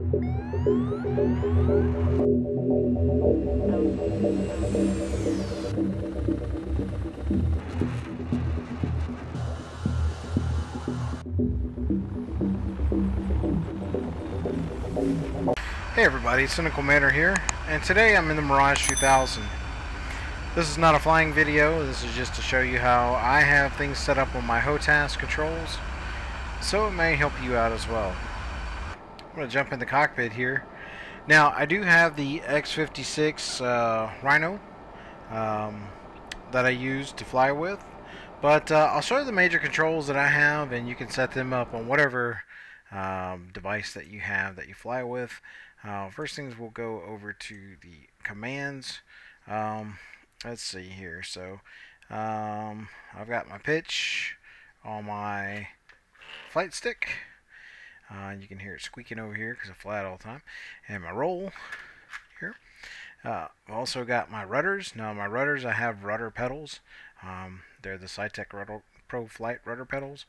Hey everybody, synicalmanor here, and today I'm in the Mirage 2000. This is not a flying video, this is just to show you how I have things set up on my Hotas controls, so it may help you out as well. I'm going to jump in the cockpit here. Now, I do have the X56 Rhino that I use to fly with, but I'll show you the major controls that I have, and you can set them up on whatever device that you have that you fly with. First things, we'll go over to the commands. Let's see here. So I've got my pitch on my flight stick. You can hear it squeaking over here because I fly it all the time. And my roll here. I've also got my rudders. Now my rudders, I have rudder pedals. They're the Cytec Pro Flight rudder pedals.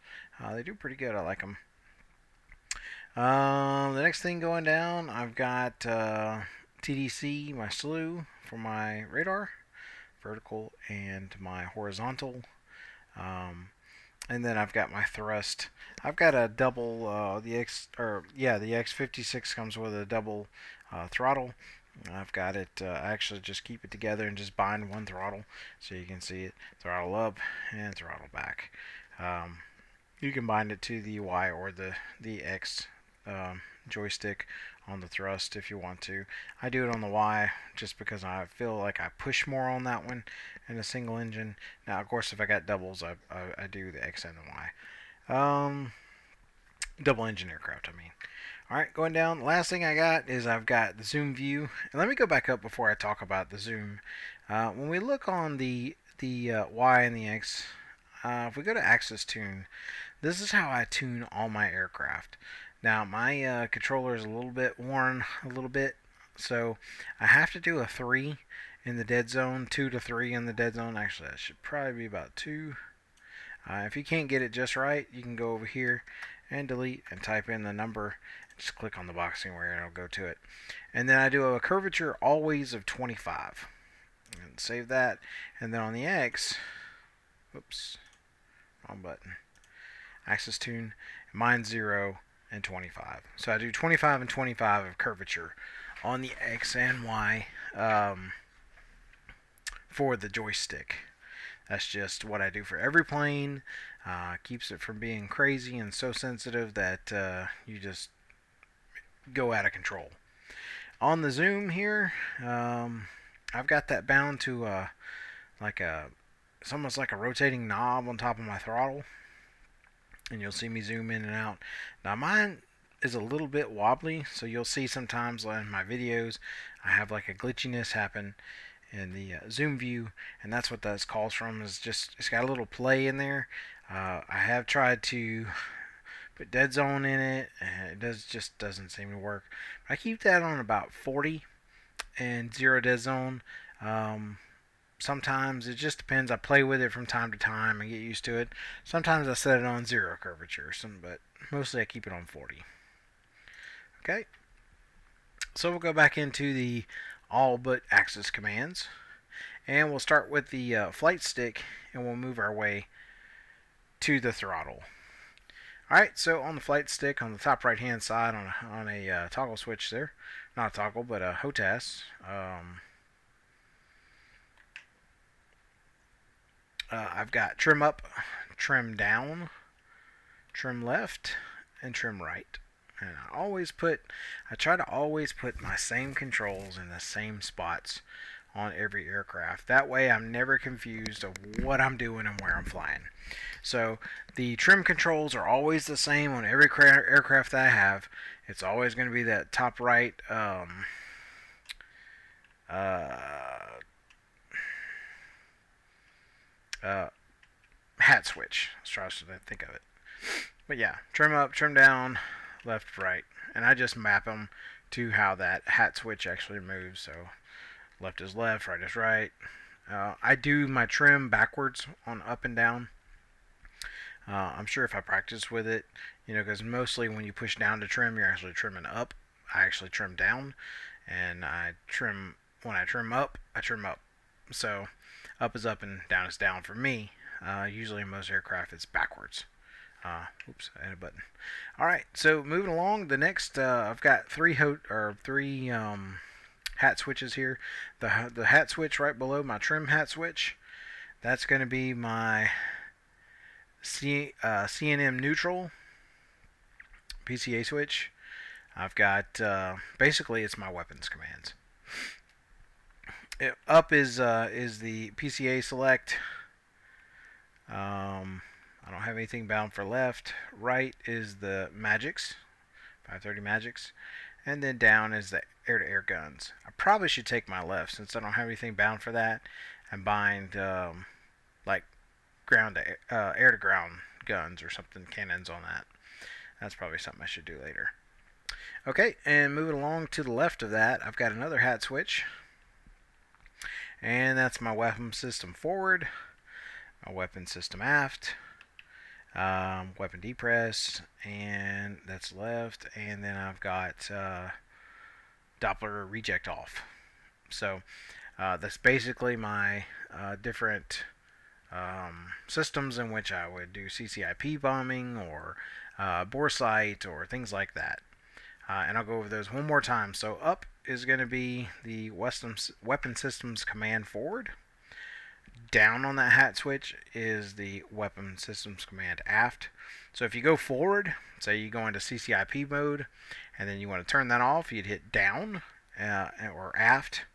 They do pretty good. I like them. The next thing going down, I've got TDC, my slew for my radar, vertical and my horizontal. And then I've got my thrust. I've got a double the X56 comes with a double throttle. I've got it. I actually just keep it together and just bind one throttle, so you can see it. Throttle up and throttle back. You can bind it to the Y or the X joystick on the thrust if you want to. I do it on the Y just because I feel like I push more on that one in a single engine. Now, of course, if I got doubles, I do the X and the Y. Double engine aircraft, I mean. Alright, going down, the last thing I got is I've got the zoom view. And let me go back up before I talk about the zoom. When we look on the Y and the X, if we go to Axis Tune, this is how I tune all my aircraft. Now, my controller is a little bit worn, so I have to do a 3 in the dead zone, 2 to 3 in the dead zone. Actually, that should probably be about 2. If you can't get it just right, you can go over here and delete and type in the number. Just click on the box anywhere and it'll go to it. And then I do a curvature always of 25. And save that. And then on the X, whoops, wrong button. Axis Tune, mine's 0 and 25. So I do 25 and 25 of curvature on the X and Y for the joystick. That's just what I do for every plane. Keeps it from being crazy and so sensitive that you just go out of control. On the zoom here, I've got that bound to it's almost like a rotating knob on top of my throttle. And you'll see me zoom in and out. Now mine is a little bit wobbly, so you'll see sometimes in my videos I have like a glitchiness happen in the zoom view, and that's what that calls from. Is just it's got a little play in there. I have tried to put dead zone in it, and it just doesn't seem to work. I keep that on about 40 and 0 dead zone. Sometimes it just depends. I play with it from time to time and get used to it. Sometimes I set it on 0 curvature, but mostly I keep it on 40. Okay, so we'll go back into the all but axis commands, and we'll start with the flight stick, and we'll move our way to the throttle. Alright, so on the flight stick on the top right hand side on a toggle switch there, not a toggle but a Hotas. I've got trim up, trim down, trim left, and trim right. And I try to always put my same controls in the same spots on every aircraft. That way I'm never confused of what I'm doing and where I'm flying. So the trim controls are always the same on every aircraft that I have. It's always going to be that top right hat switch. Let's try to think of it. But yeah, trim up, trim down, left, right. And I just map them to how that hat switch actually moves. So left is left, right is right. I do my trim backwards on up and down. I'm sure if I practice with it, because mostly when you push down to trim, you're actually trimming up. I actually trim down, and when I trim up, I trim up. So up is up and down is down for me. Usually in most aircraft it's backwards. Oops, I hit a button. All right, so moving along, the next I've got three hat switches here. The hat switch right below my trim hat switch, that's going to be my CNM neutral PCA switch. I've got basically it's my weapons commands. Up is the PCA select. I don't have anything bound for left. Right is the Magics, 530 Magics, and then down is the air-to-air guns. I probably should take my left since I don't have anything bound for that, and bind like ground to air-to-ground guns or something, cannons on that. That's probably something I should do later. Okay, and moving along to the left of that, I've got another hat switch, and that's my weapon system forward, my weapon system aft, weapon depress, and that's left, and then I've got Doppler reject off. So that's basically my different systems in which I would do CCIP bombing or bore sight or things like that. And I'll go over those one more time. So up is going to be the weapon systems command forward. Down on that hat switch is the weapon systems command aft. So if you go forward, say you go into CCIP mode, and then you want to turn that off, you'd hit down or aft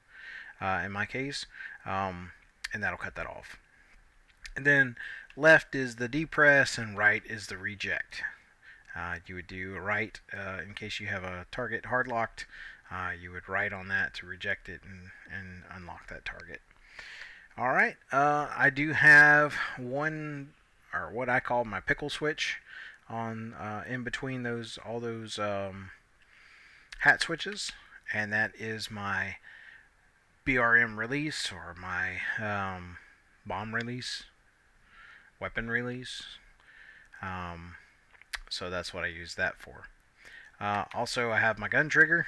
in my case, and that'll cut that off. And then left is the depress, and right is the reject. You would do right in case you have a target hard locked. You would right on that to reject it and unlock that target. All right, I do have one, or what I call my pickle switch, on in between all those hat switches, and that is my BRM release, or my bomb release, weapon release. So that's what I use that for. Also, I have my gun trigger.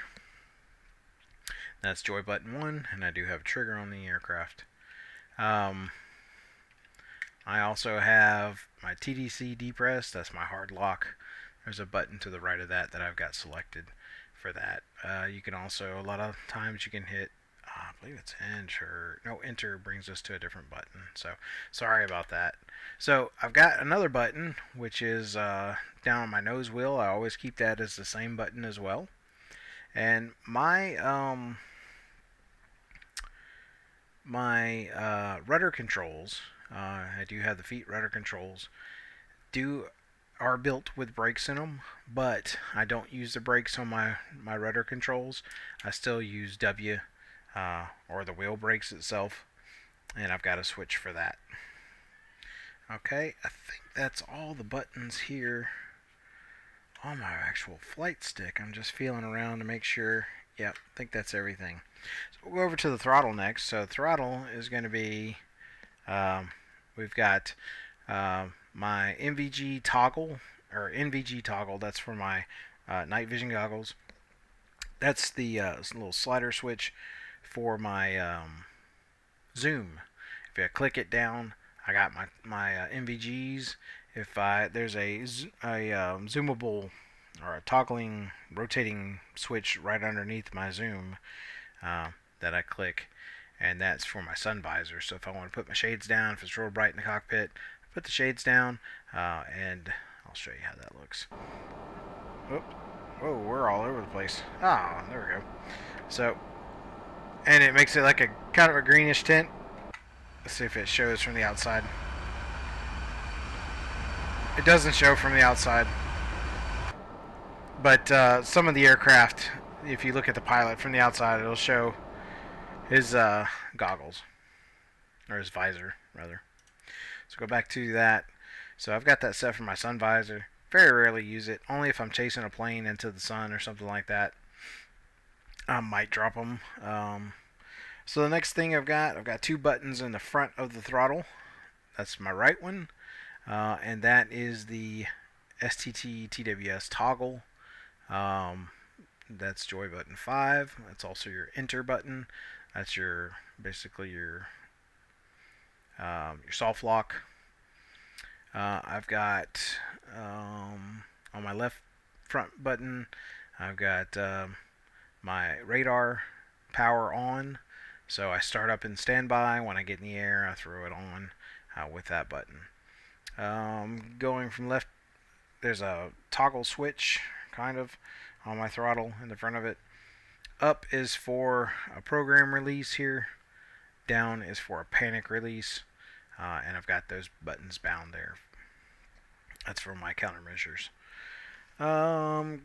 That's joy button 1, and I do have a trigger on the aircraft. I also have my TDC depress. That's my hard lock. There's a button to the right of that I've got selected for that. You can also, a lot of times you can hit, I believe it's enter. No, enter brings us to a different button. So sorry about that. So I've got another button which is down on my nose wheel. I always keep that as the same button as well. And my rudder controls, I do have the feet rudder controls, are built with brakes in them, but I don't use the brakes on my rudder controls. I still use W or the wheel brakes itself, and I've got a switch for that. Okay, I think that's all the buttons here on my actual flight stick. I'm just feeling around to make sure. Yep, I think that's everything. So we'll go over to the throttle next. So throttle is going to be, we've got my NVG toggle, that's for my night vision goggles. That's the little slider switch for my zoom. If I click it down, I got my NVGs. If there's a zoomable or a toggling, rotating switch right underneath my zoom that I click, and that's for my sun visor. So if I want to put my shades down, if it's real bright in the cockpit, I put the shades down, and I'll show you how that looks. Oops. Whoa, we're all over the place. Ah, there we go. So, and it makes it like a kind of a greenish tint. Let's see if it shows from the outside. It doesn't show from the outside. But some of the aircraft, if you look at the pilot from the outside, it'll show his goggles, or his visor, rather. So go back to that. So I've got that set for my sun visor. Very rarely use it, only if I'm chasing a plane into the sun or something like that. I might drop them. So the next thing I've got two buttons in the front of the throttle. That's my right one, and that is the STT TWS toggle. That's joy button 5. That's also your enter button. That's your basically your soft lock. I've got on my left front button, I've got my radar power on. So I start up in standby. When I get in the air, I throw it on with that button. Going from left, there's a toggle switch kind of on my throttle in the front of it. Up is for a program release here. Down is for a panic release. And I've got those buttons bound there. That's for my countermeasures.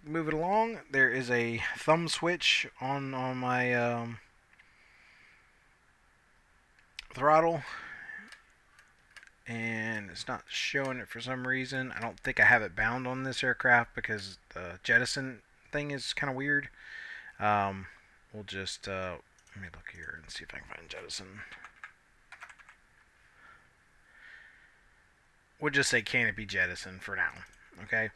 Moving along, there is a thumb switch on my throttle, and it's not showing it for some reason. I don't think I have it bound on this aircraft because the jettison thing is kind of weird. We'll just let me look here and see if I can find jettison. We'll just say canopy jettison for now. Okay,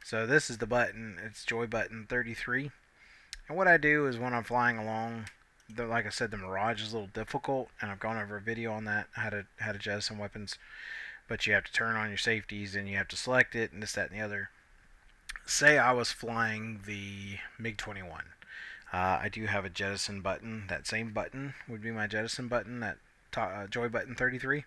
so this is the button. It's joy button 33. And what I do is when I'm flying along, like I said, the Mirage is a little difficult, and I've gone over a video on that, how to jettison weapons. But you have to turn on your safeties, and you have to select it, and this, that, and the other. Say I was flying the MiG-21. I do have a jettison button. That same button would be my jettison button, that joy button 33.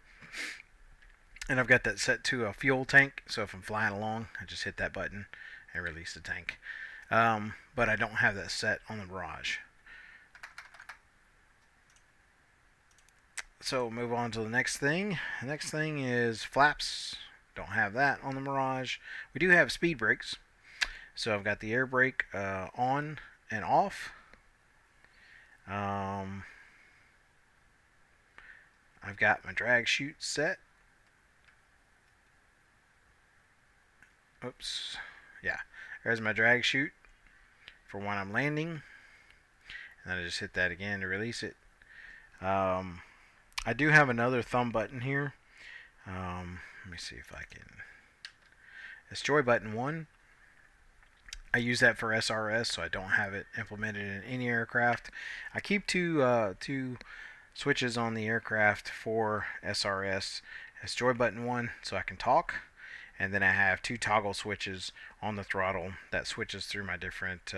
And I've got that set to a fuel tank, so if I'm flying along, I just hit that button and release the tank. But I don't have that set on the Mirage. So move on to the next thing. The next thing is flaps. Don't have that on the Mirage. We do have speed brakes. So I've got the air brake on and off. I've got my drag chute set. Oops. Yeah. There's my drag chute for when I'm landing. And then I just hit that again to release it. I do have another thumb button here. Let me see if I can. It's joy button 1. I use that for SRS, so I don't have it implemented in any aircraft. I keep two switches on the aircraft for SRS. It's joy button 1, so I can talk, and then I have 2 toggle switches on the throttle that switches through my different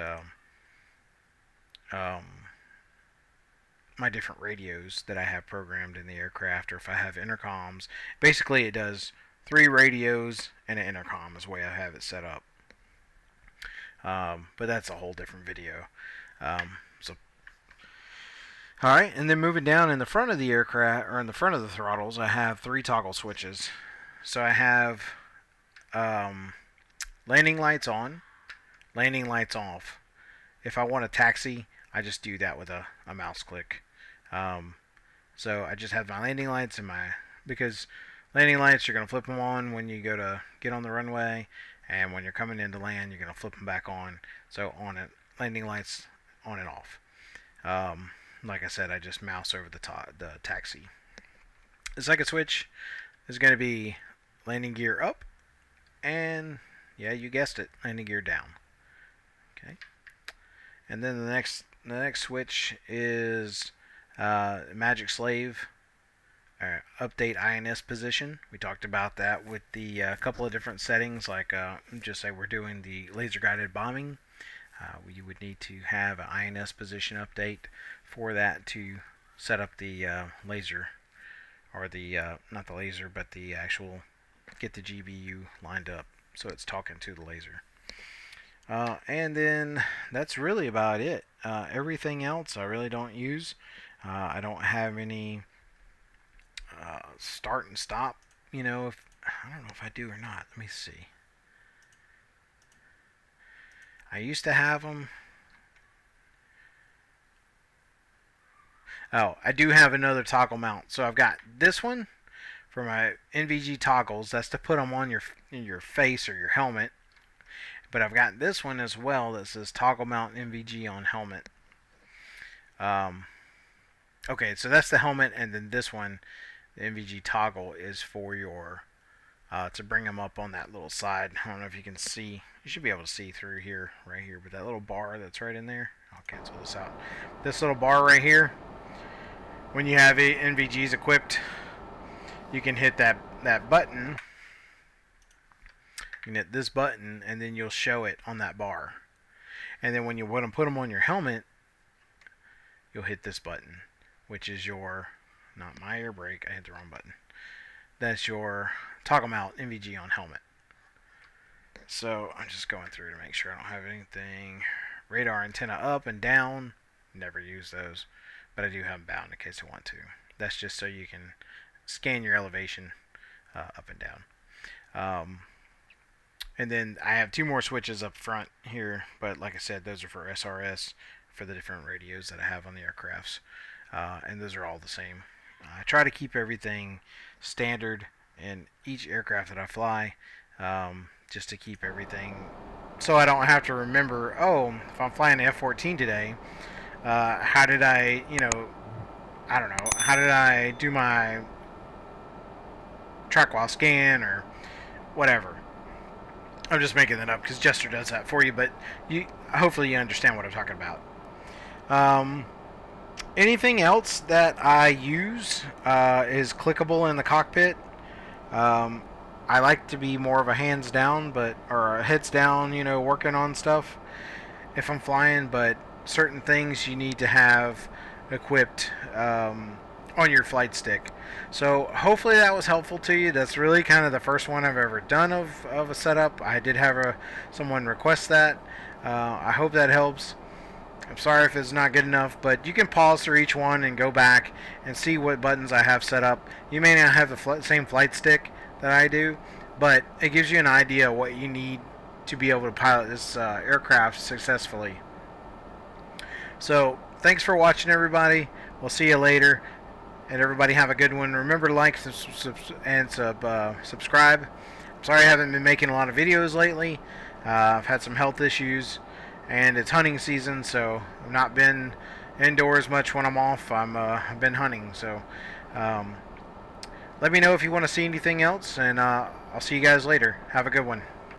radios that I have programmed in the aircraft, or if I have intercoms. Basically, it does 3 radios and an intercom is the way I have it set up. But that's a whole different video. Alright, and then moving down in the front of the aircraft, or in the front of the throttles, I have 3 toggle switches. So I have landing lights on, landing lights off. If I want to taxi, I just do that with a mouse click. So I just have my landing lights and because landing lights, you're going to flip them on when you go to get on the runway, and when you're coming in to land, you're going to flip them back on. So on it, landing lights on and off. Like I said, I just mouse over the taxi. The second switch is going to be landing gear up, and yeah, you guessed it, landing gear down. Okay. And then the next switch is Magic Slave, update INS position. We talked about that with the couple of different settings, like just say we're doing the laser guided bombing. You would need to have an INS position update for that to set up the laser, or the not the laser, but the actual get the GBU lined up so it's talking to the laser. And then that's really about it. Everything else I really don't use. I don't have any start and stop. I don't know if I do or not. Let me see. I used to have them. Oh, I do have another toggle mount. So I've got this one for my NVG toggles. That's to put them on your face or your helmet. But I've got this one as well that says toggle mount NVG on helmet. Okay, so that's the helmet, and then this one, the NVG toggle, is for your to bring them up on that little side. I don't know if you can see. You should be able to see through here, right here, but that little bar that's right in there. I'll cancel this out. This little bar right here, when you have NVGs equipped, you can hit that button. You can hit this button, and then you'll show it on that bar. And then when you want to put them on your helmet, you'll hit this button, which is your, not my air brake, I hit the wrong button. That's your toggle out NVG on helmet. So I'm just going through to make sure I don't have anything. Radar antenna up and down, never use those, but I do have them bound in case I want to. That's just so you can scan your elevation up and down. And then I have 2 more switches up front here, but like I said, those are for SRS, for the different radios that I have on the aircrafts, and those are all the same. I try to keep everything standard in each aircraft that I fly, just to keep everything, so I don't have to remember, oh, if I'm flying the F-14 today, how did I, I don't know, how did I do my track while scan or whatever. I'm just making that up because Jester does that for you, but hopefully you understand what I'm talking about. Anything else that I use is clickable in the cockpit. I like to be more of a hands down, or a heads down, working on stuff if I'm flying, but certain things you need to have equipped on your flight stick. So hopefully that was helpful to you. That's really kind of the first one I've ever done of a setup. I did have someone request that. I hope that helps. I'm sorry if it's not good enough, but you can pause through each one and go back and see what buttons I have set up. You may not have the same flight stick that I do, but it gives you an idea of what you need to be able to pilot this aircraft successfully. So thanks for watching, everybody. We'll see you later, and everybody have a good one. Remember to like and subscribe. I'm sorry I haven't been making a lot of videos lately. I've had some health issues, and it's hunting season, so I've not been indoors much when I'm off. I've been hunting, so let me know if you want to see anything else, and I'll see you guys later. Have a good one.